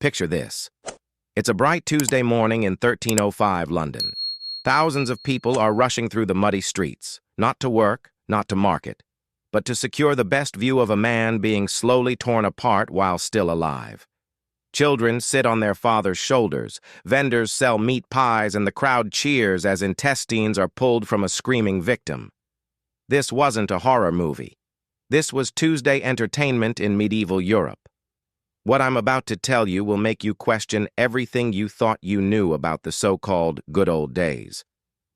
Picture this. It's a bright Tuesday morning in 1305 London. Thousands of people are rushing through the muddy streets, not to work, not to market, but to secure the best view of a man being slowly torn apart while still alive. Children sit on their father's shoulders, vendors sell meat pies, and the crowd cheers as intestines are pulled from a screaming victim. This wasn't a horror movie. This was Tuesday entertainment in medieval Europe. What I'm about to tell you will make you question everything you thought you knew about the so-called good old days.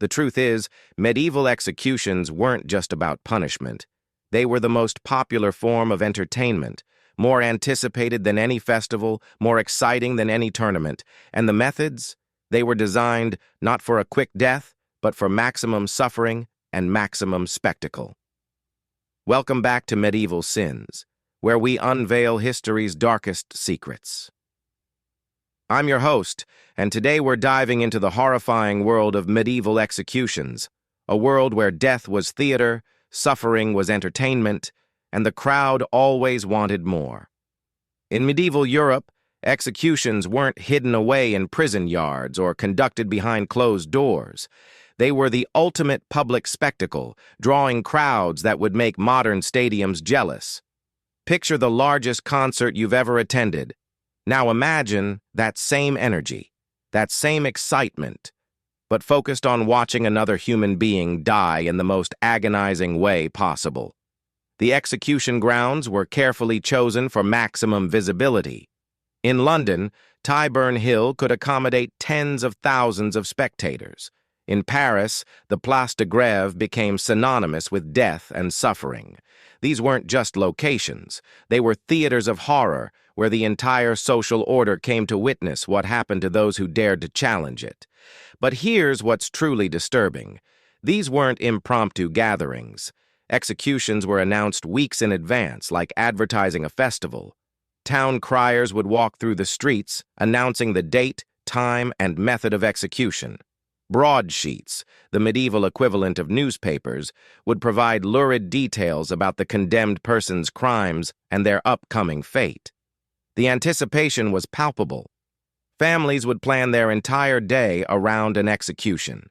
The truth is, medieval executions weren't just about punishment. They were the most popular form of entertainment, more anticipated than any festival, more exciting than any tournament. And the methods? They were designed not for a quick death, but for maximum suffering and maximum spectacle. Welcome back to Medieval Sins, where we unveil history's darkest secrets. I'm your host, and today we're diving into the horrifying world of medieval executions, a world where death was theater, suffering was entertainment, and the crowd always wanted more. In medieval Europe, executions weren't hidden away in prison yards or conducted behind closed doors. They were the ultimate public spectacle, drawing crowds that would make modern stadiums jealous. Picture the largest concert you've ever attended. Now imagine that same energy, that same excitement, but focused on watching another human being die in the most agonizing way possible. The execution grounds were carefully chosen for maximum visibility. In London, Tyburn Hill could accommodate tens of thousands of spectators. In Paris, the Place de Grève became synonymous with death and suffering. These weren't just locations. They were theaters of horror, where the entire social order came to witness what happened to those who dared to challenge it. But here's what's truly disturbing. These weren't impromptu gatherings. Executions were announced weeks in advance, like advertising a festival. Town criers would walk through the streets, announcing the date, time, and method of execution. Broadsheets, the medieval equivalent of newspapers, would provide lurid details about the condemned person's crimes and their upcoming fate. The anticipation was palpable. Families would plan their entire day around an execution.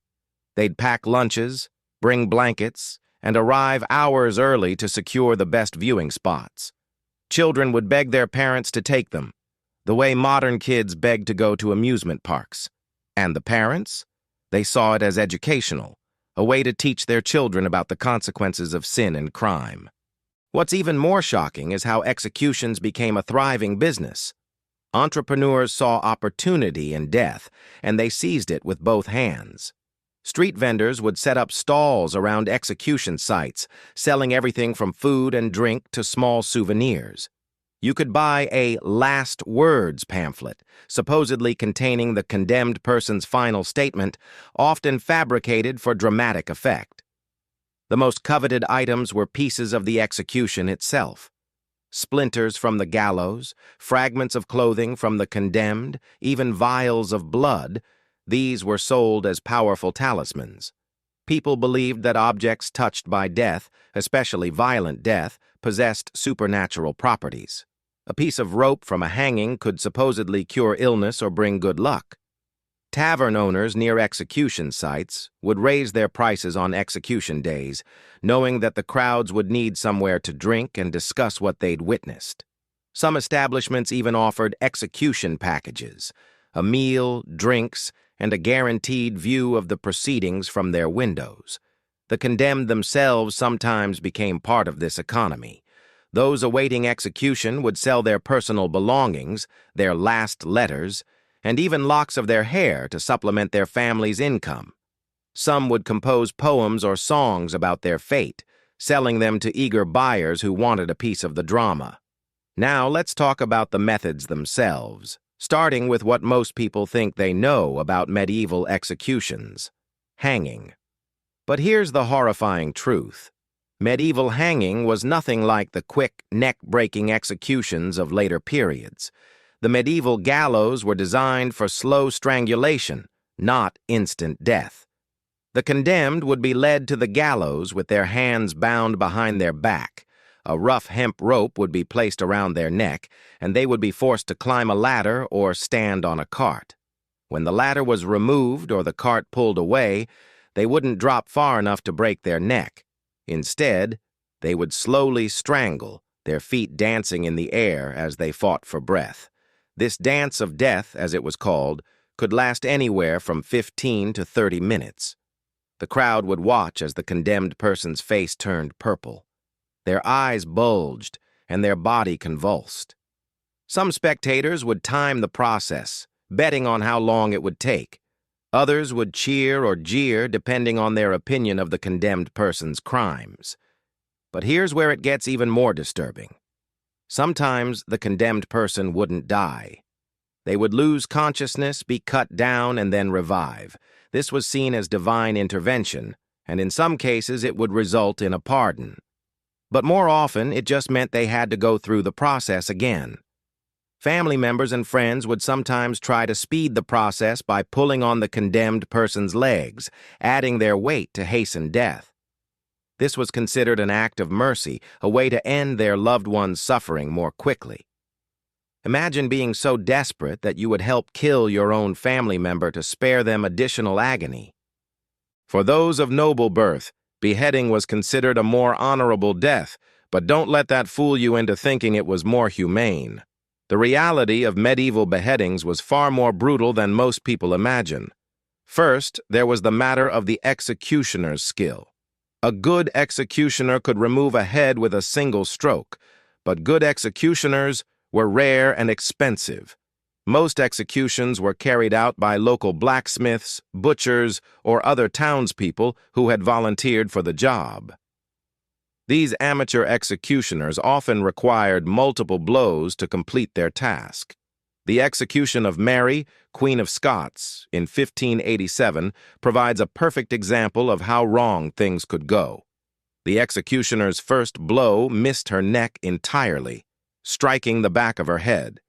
They'd pack lunches, bring blankets, and arrive hours early to secure the best viewing spots. Children would beg their parents to take them, the way modern kids beg to go to amusement parks. And the parents? They saw it as educational, a way to teach their children about the consequences of sin and crime. What's even more shocking is how executions became a thriving business. Entrepreneurs saw opportunity in death, and they seized it with both hands. Street vendors would set up stalls around execution sites, selling everything from food and drink to small souvenirs. You could buy a last words pamphlet, supposedly containing the condemned person's final statement, often fabricated for dramatic effect. The most coveted items were pieces of the execution itself. Splinters from the gallows, fragments of clothing from the condemned, even vials of blood. These were sold as powerful talismans. People believed that objects touched by death, especially violent death, possessed supernatural properties. A piece of rope from a hanging could supposedly cure illness or bring good luck. Tavern owners near execution sites would raise their prices on execution days, knowing that the crowds would need somewhere to drink and discuss what they'd witnessed. Some establishments even offered execution packages, a meal, drinks, and a guaranteed view of the proceedings from their windows. The condemned themselves sometimes became part of this economy. Those awaiting execution would sell their personal belongings, their last letters, and even locks of their hair to supplement their family's income. Some would compose poems or songs about their fate, selling them to eager buyers who wanted a piece of the drama. Now let's talk about the methods themselves, starting with what most people think they know about medieval executions: hanging. But here's the horrifying truth. Medieval hanging was nothing like the quick, neck-breaking executions of later periods. The medieval gallows were designed for slow strangulation, not instant death. The condemned would be led to the gallows with their hands bound behind their back, A rough hemp rope would be placed around their neck, and they would be forced to climb a ladder or stand on a cart. When the ladder was removed or the cart pulled away, they wouldn't drop far enough to break their neck. Instead, they would slowly strangle, their feet dancing in the air as they fought for breath. This dance of death, as it was called, could last anywhere from 15 to 30 minutes. The crowd would watch as the condemned person's face turned purple. Their eyes bulged and their body convulsed. Some spectators would time the process, betting on how long it would take. Others would cheer or jeer depending on their opinion of the condemned person's crimes. But here's where it gets even more disturbing. Sometimes the condemned person wouldn't die. They would lose consciousness, be cut down, and then revive. This was seen as divine intervention, and in some cases it would result in a pardon. But more often, it just meant they had to go through the process again. Family members and friends would sometimes try to speed the process by pulling on the condemned person's legs, adding their weight to hasten death. This was considered an act of mercy, a way to end their loved one's suffering more quickly. Imagine being so desperate that you would help kill your own family member to spare them additional agony. For those of noble birth, beheading was considered a more honorable death, but don't let that fool you into thinking it was more humane. The reality of medieval beheadings was far more brutal than most people imagine. First, there was the matter of the executioner's skill. A good executioner could remove a head with a single stroke, but good executioners were rare and expensive. Most executions were carried out by local blacksmiths, butchers, or other townspeople who had volunteered for the job. These amateur executioners often required multiple blows to complete their task. The execution of Mary, Queen of Scots, in 1587 provides a perfect example of how wrong things could go. The executioner's first blow missed her neck entirely, striking the back of her head.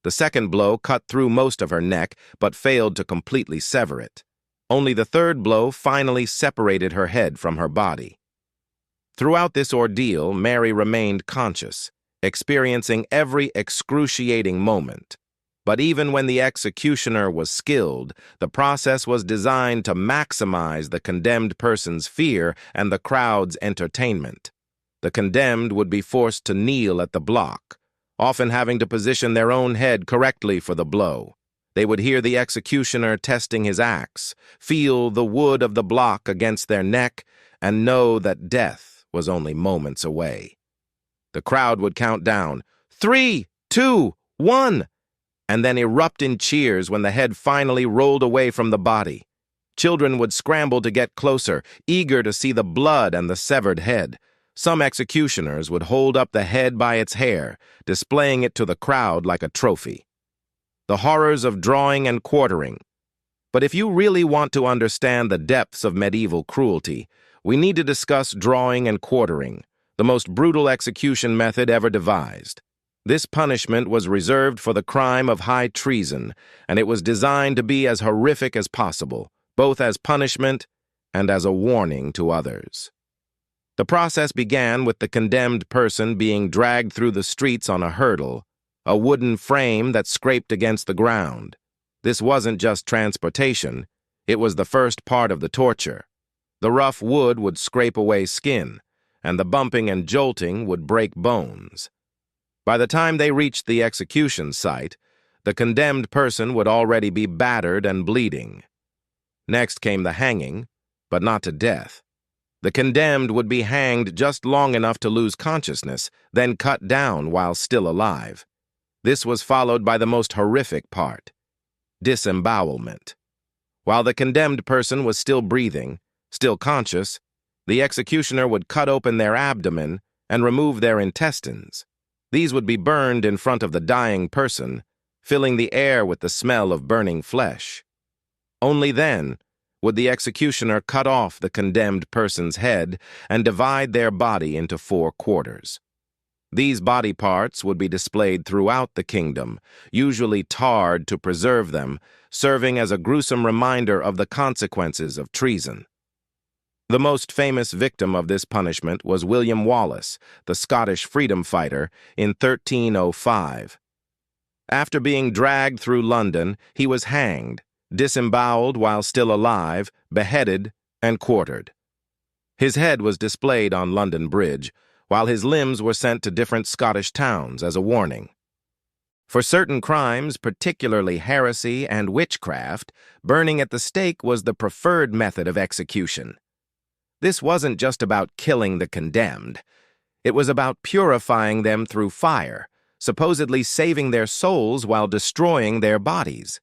The second blow cut through most of her neck, but failed to completely sever it. Only the third blow finally separated her head from her body. Throughout this ordeal, Mary remained conscious, experiencing every excruciating moment. But even when the executioner was skilled, the process was designed to maximize the condemned person's fear and the crowd's entertainment. The condemned would be forced to kneel at the block, often having to position their own head correctly for the blow. They would hear the executioner testing his axe, feel the wood of the block against their neck, and know that death was only moments away. The crowd would count down, 3, 2, 1, and then erupt in cheers when the head finally rolled away from the body. Children would scramble to get closer, eager to see the blood and the severed head. Some executioners would hold up the head by its hair, displaying it to the crowd like a trophy. The horrors of drawing and quartering. But if you really want to understand the depths of medieval cruelty, we need to discuss drawing and quartering, the most brutal execution method ever devised. This punishment was reserved for the crime of high treason, and it was designed to be as horrific as possible, both as punishment and as a warning to others. The process began with the condemned person being dragged through the streets on a hurdle, a wooden frame that scraped against the ground. This wasn't just transportation, it was the first part of the torture. The rough wood would scrape away skin, and the bumping and jolting would break bones. By the time they reached the execution site, the condemned person would already be battered and bleeding. Next came the hanging, but not to death. The condemned would be hanged just long enough to lose consciousness, then cut down while still alive. This was followed by the most horrific part, disembowelment. While the condemned person was still breathing, still conscious, the executioner would cut open their abdomen and remove their intestines. These would be burned in front of the dying person, filling the air with the smell of burning flesh. Only then would the executioner cut off the condemned person's head and divide their body into 4 quarters. These body parts would be displayed throughout the kingdom, usually tarred to preserve them, serving as a gruesome reminder of the consequences of treason. The most famous victim of this punishment was William Wallace, the Scottish freedom fighter, in 1305. After being dragged through London, he was hanged, disemboweled while still alive, beheaded, and quartered. His head was displayed on London Bridge, while his limbs were sent to different Scottish towns as a warning. For certain crimes, particularly heresy and witchcraft, burning at the stake was the preferred method of execution. This wasn't just about killing the condemned. It was about purifying them through fire, supposedly saving their souls while destroying their bodies.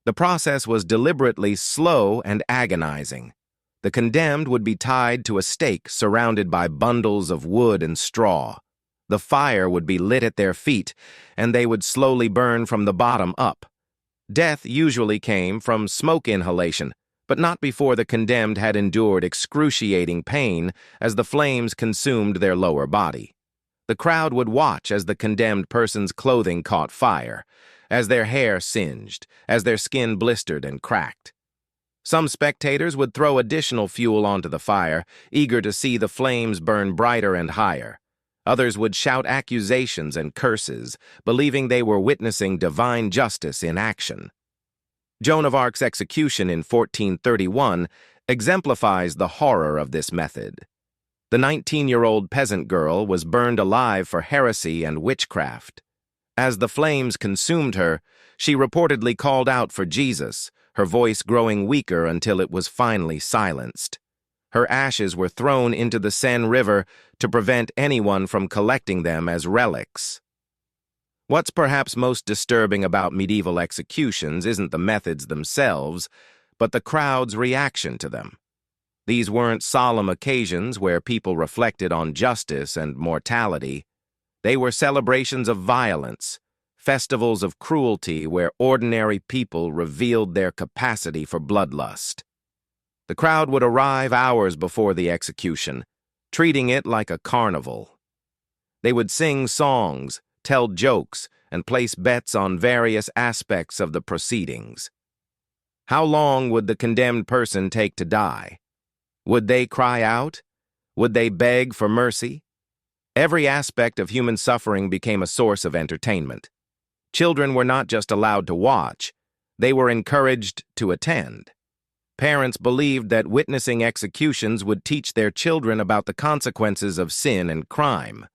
The process was deliberately slow and agonizing. The condemned would be tied to a stake surrounded by bundles of wood and straw. The fire would be lit at their feet, and they would slowly burn from the bottom up. Death usually came from smoke inhalation, but not before the condemned had endured excruciating pain as the flames consumed their lower body. The crowd would watch as the condemned person's clothing caught fire, as their hair singed, as their skin blistered and cracked. Some spectators would throw additional fuel onto the fire, eager to see the flames burn brighter and higher. Others would shout accusations and curses, believing they were witnessing divine justice in action. Joan of Arc's execution in 1431 exemplifies the horror of this method. The 19-year-old peasant girl was burned alive for heresy and witchcraft. As the flames consumed her, she reportedly called out for Jesus, her voice growing weaker until it was finally silenced. Her ashes were thrown into the Seine River to prevent anyone from collecting them as relics. What's perhaps most disturbing about medieval executions isn't the methods themselves, but the crowd's reaction to them. These weren't solemn occasions where people reflected on justice and mortality. They were celebrations of violence, festivals of cruelty where ordinary people revealed their capacity for bloodlust. The crowd would arrive hours before the execution, treating it like a carnival. They would sing songs, tell jokes, and place bets on various aspects of the proceedings. How long would the condemned person take to die? Would they cry out? Would they beg for mercy? Every aspect of human suffering became a source of entertainment. Children were not just allowed to watch, they were encouraged to attend. Parents believed that witnessing executions would teach their children about the consequences of sin and crime.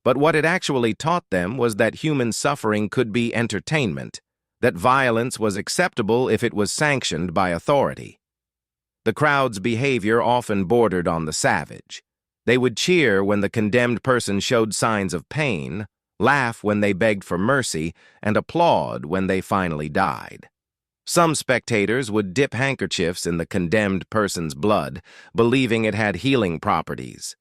But what it actually taught them was that human suffering could be entertainment, that violence was acceptable if it was sanctioned by authority. The crowd's behavior often bordered on the savage. They would cheer when the condemned person showed signs of pain, laugh when they begged for mercy, and applaud when they finally died. Some spectators would dip handkerchiefs in the condemned person's blood, believing it had healing properties.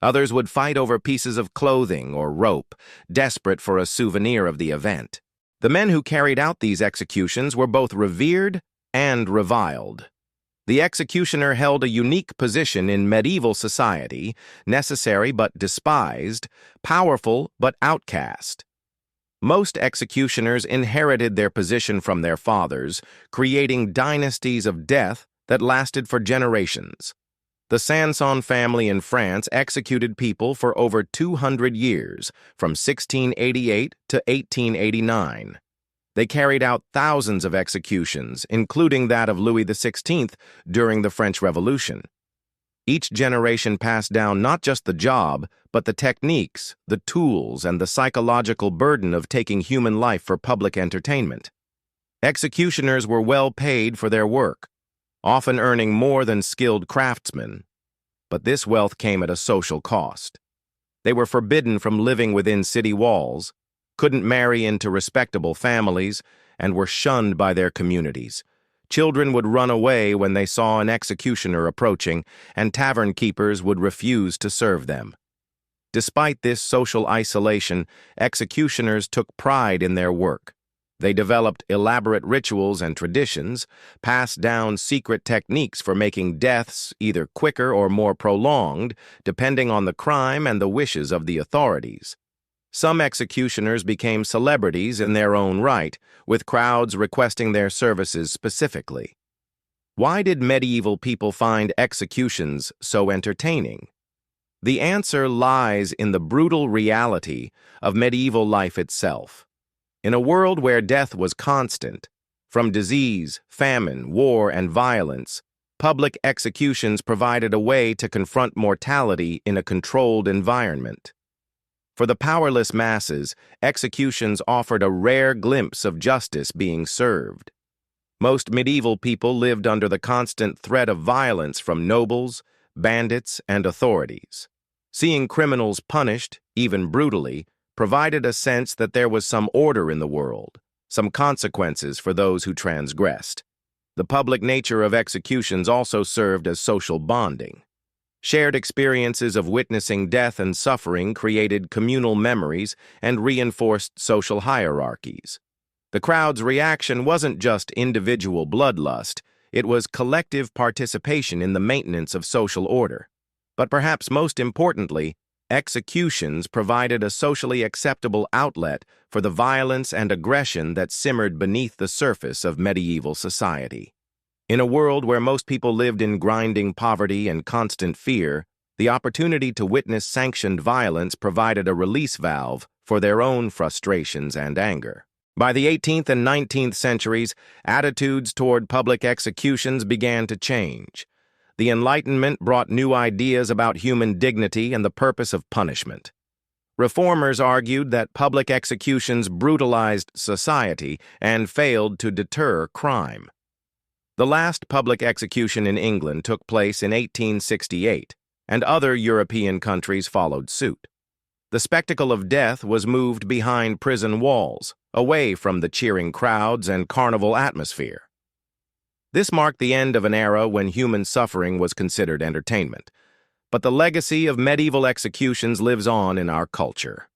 Others would fight over pieces of clothing or rope, desperate for a souvenir of the event. The men who carried out these executions were both revered and reviled. The executioner held a unique position in medieval society, necessary but despised, powerful but outcast. Most executioners inherited their position from their fathers, creating dynasties of death that lasted for generations. The Sanson family in France executed people for over 200 years, from 1688 to 1889. They carried out thousands of executions, including that of Louis XVI during the French Revolution. Each generation passed down not just the job, but the techniques, the tools, and the psychological burden of taking human life for public entertainment. Executioners were well paid for their work, often earning more than skilled craftsmen. But this wealth came at a social cost. They were forbidden from living within city walls, couldn't marry into respectable families, and were shunned by their communities. Children would run away when they saw an executioner approaching, and tavern keepers would refuse to serve them. Despite this social isolation, executioners took pride in their work. They developed elaborate rituals and traditions, passed down secret techniques for making deaths either quicker or more prolonged, depending on the crime and the wishes of the authorities. Some executioners became celebrities in their own right, with crowds requesting their services specifically. Why did medieval people find executions so entertaining? The answer lies in the brutal reality of medieval life itself. In a world where death was constant, from disease, famine, war, and violence, public executions provided a way to confront mortality in a controlled environment. For the powerless masses, executions offered a rare glimpse of justice being served. Most medieval people lived under the constant threat of violence from nobles, bandits, and authorities. Seeing criminals punished, even brutally, provided a sense that there was some order in the world, some consequences for those who transgressed. The public nature of executions also served as social bonding. Shared experiences of witnessing death and suffering created communal memories and reinforced social hierarchies. The crowd's reaction wasn't just individual bloodlust, it was collective participation in the maintenance of social order. But perhaps most importantly, executions provided a socially acceptable outlet for the violence and aggression that simmered beneath the surface of medieval society. In a world where most people lived in grinding poverty and constant fear, the opportunity to witness sanctioned violence provided a release valve for their own frustrations and anger. By the 18th and 19th centuries, attitudes toward public executions began to change. The Enlightenment brought new ideas about human dignity and the purpose of punishment. Reformers argued that public executions brutalized society and failed to deter crime. The last public execution in England took place in 1868, and other European countries followed suit. The spectacle of death was moved behind prison walls, away from the cheering crowds and carnival atmosphere. This marked the end of an era when human suffering was considered entertainment. But the legacy of medieval executions lives on in our culture.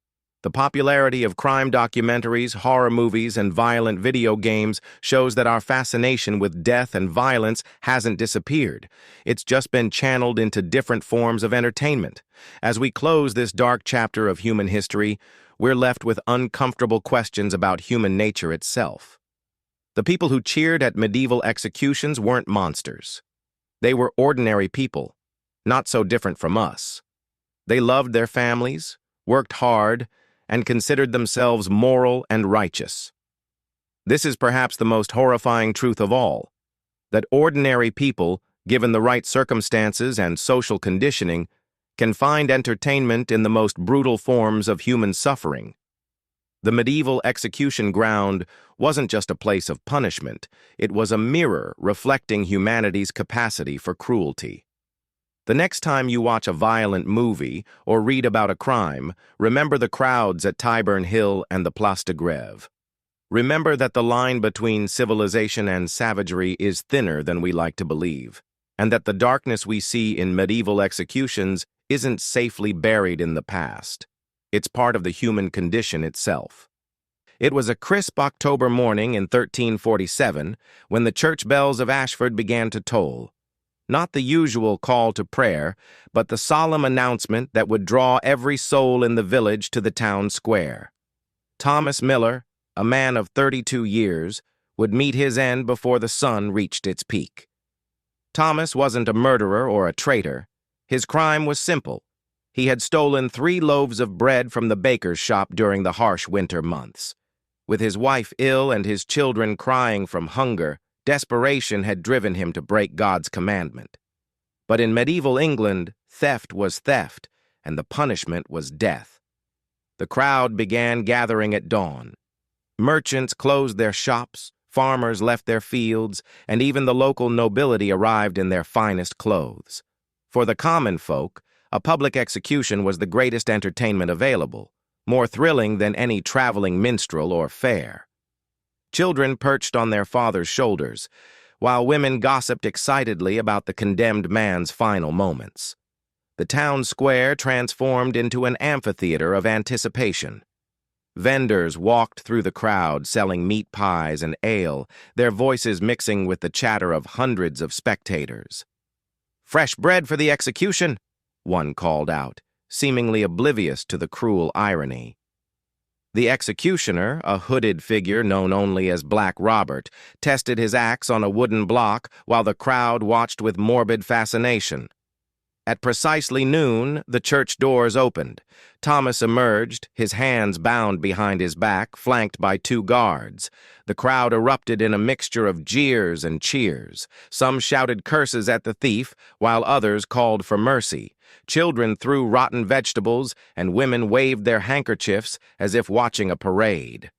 The popularity of crime documentaries, horror movies, and violent video games shows that our fascination with death and violence hasn't disappeared. It's just been channeled into different forms of entertainment. As we close this dark chapter of human history, we're left with uncomfortable questions about human nature itself. The people who cheered at medieval executions weren't monsters. They were ordinary people, not so different from us. They loved their families, worked hard, and considered themselves moral and righteous. This is perhaps the most horrifying truth of all, that ordinary people, given the right circumstances and social conditioning, can find entertainment in the most brutal forms of human suffering. The medieval execution ground wasn't just a place of punishment, it was a mirror reflecting humanity's capacity for cruelty. The next time you watch a violent movie or read about a crime, remember the crowds at Tyburn Hill and the Place de Grève. Remember that the line between civilization and savagery is thinner than we like to believe, and that the darkness we see in medieval executions isn't safely buried in the past. It's part of the human condition itself. It was a crisp October morning in 1347 when the church bells of Ashford began to toll. Not the usual call to prayer, but the solemn announcement that would draw every soul in the village to the town square. Thomas Miller, a man of 32 years, would meet his end before the sun reached its peak. Thomas wasn't a murderer or a traitor. His crime was simple. He had stolen 3 loaves of bread from the baker's shop during the harsh winter months. With his wife ill and his children crying from hunger, desperation had driven him to break God's commandment. But in medieval England, theft was theft, and the punishment was death. The crowd began gathering at dawn. Merchants closed their shops, farmers left their fields, and even the local nobility arrived in their finest clothes. For the common folk, a public execution was the greatest entertainment available, more thrilling than any traveling minstrel or fair. Children perched on their fathers' shoulders, while women gossiped excitedly about the condemned man's final moments. The town square transformed into an amphitheater of anticipation. Vendors walked through the crowd selling meat pies and ale, their voices mixing with the chatter of hundreds of spectators. "Fresh bread for the execution," one called out, seemingly oblivious to the cruel irony. The executioner, a hooded figure known only as Black Robert, tested his axe on a wooden block while the crowd watched with morbid fascination. At precisely noon, the church doors opened. Thomas emerged, his hands bound behind his back, flanked by two guards. The crowd erupted in a mixture of jeers and cheers. Some shouted curses at the thief, while others called for mercy. Children threw rotten vegetables, and women waved their handkerchiefs as if watching a parade.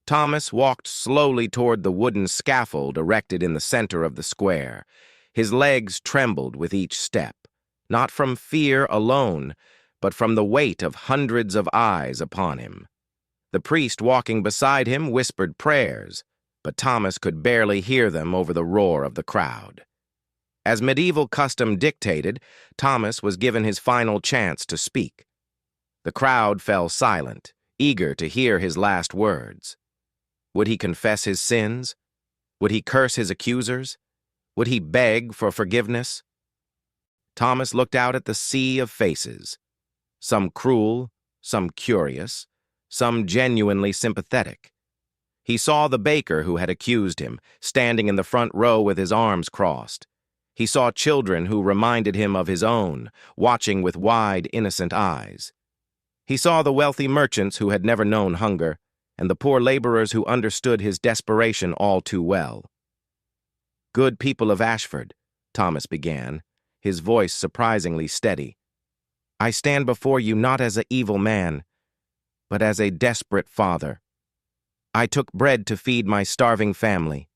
Thomas walked slowly toward the wooden scaffold erected in the center of the square. His legs trembled with each step. Not from fear alone, but from the weight of hundreds of eyes upon him. The priest walking beside him whispered prayers, but Thomas could barely hear them over the roar of the crowd. As medieval custom dictated, Thomas was given his final chance to speak. The crowd fell silent, eager to hear his last words. Would he confess his sins? Would he curse his accusers? Would he beg for forgiveness? Thomas looked out at the sea of faces, some cruel, some curious, some genuinely sympathetic. He saw the baker who had accused him, standing in the front row with his arms crossed. He saw children who reminded him of his own, watching with wide, innocent eyes. He saw the wealthy merchants who had never known hunger, and the poor laborers who understood his desperation all too well. "Good people of Ashford," Thomas began, his voice surprisingly steady, "I stand before you not as an evil man, but as a desperate father. I took bread to feed my starving family.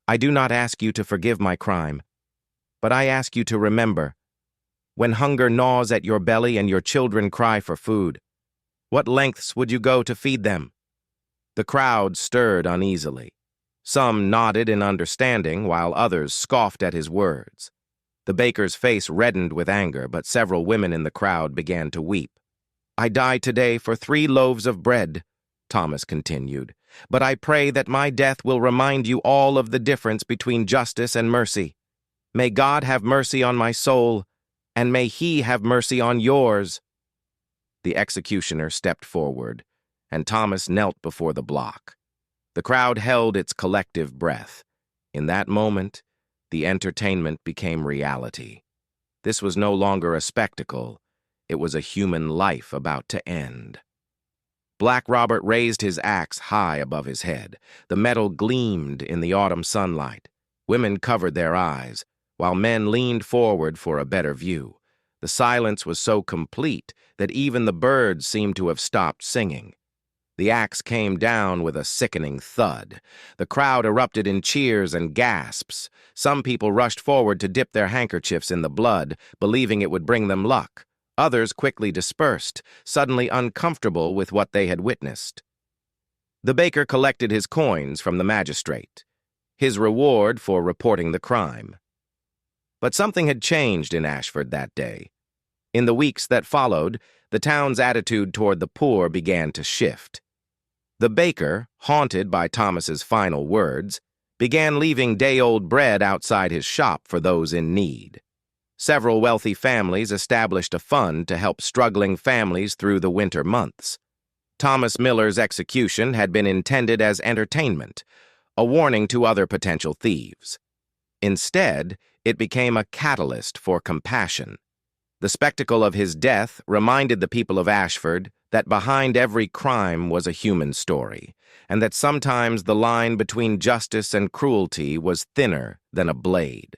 I do not ask you to forgive my crime, but I ask you to remember, when hunger gnaws at your belly and your children cry for food, what lengths would you go to feed them?" The crowd stirred uneasily. Some nodded in understanding, while others scoffed at his words. The baker's face reddened with anger, but several women in the crowd began to weep. "I die today for 3 loaves of bread," Thomas continued, "but I pray that my death will remind you all of the difference between justice and mercy. May God have mercy on my soul, and may He have mercy on yours." The executioner stepped forward, and Thomas knelt before the block. The crowd held its collective breath. In that moment, the entertainment became reality. This was no longer a spectacle. It was a human life about to end. Black Robert raised his axe high above his head. The metal gleamed in the autumn sunlight. Women covered their eyes, while men leaned forward for a better view. The silence was so complete that even the birds seemed to have stopped singing. The axe came down with a sickening thud. The crowd erupted in cheers and gasps. Some people rushed forward to dip their handkerchiefs in the blood, believing it would bring them luck. Others quickly dispersed, suddenly uncomfortable with what they had witnessed. The baker collected his coins from the magistrate, his reward for reporting the crime. But something had changed in Ashford that day. In the weeks that followed, the town's attitude toward the poor began to shift. The baker, haunted by Thomas's final words, began leaving day-old bread outside his shop for those in need. Several wealthy families established a fund to help struggling families through the winter months. Thomas Miller's execution had been intended as entertainment, a warning to other potential thieves. Instead, it became a catalyst for compassion. The spectacle of his death reminded the people of Ashford that behind every crime was a human story, and that sometimes the line between justice and cruelty was thinner than a blade.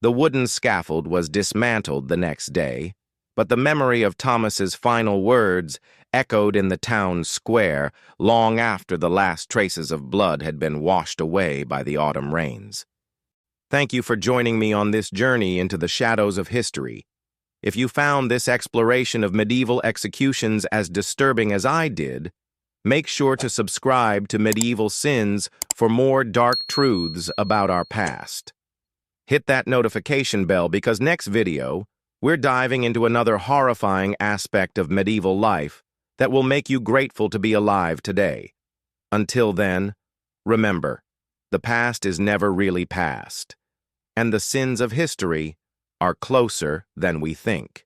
The wooden scaffold was dismantled the next day, but the memory of Thomas's final words echoed in the town square long after the last traces of blood had been washed away by the autumn rains. Thank you for joining me on this journey into the shadows of history. If you found this exploration of medieval executions as disturbing as I did, make sure to subscribe to Medieval Sins for more dark truths about our past. Hit that notification bell because next video, we're diving into another horrifying aspect of medieval life that will make you grateful to be alive today. Until then, remember, the past is never really past, and the sins of history are closer than we think.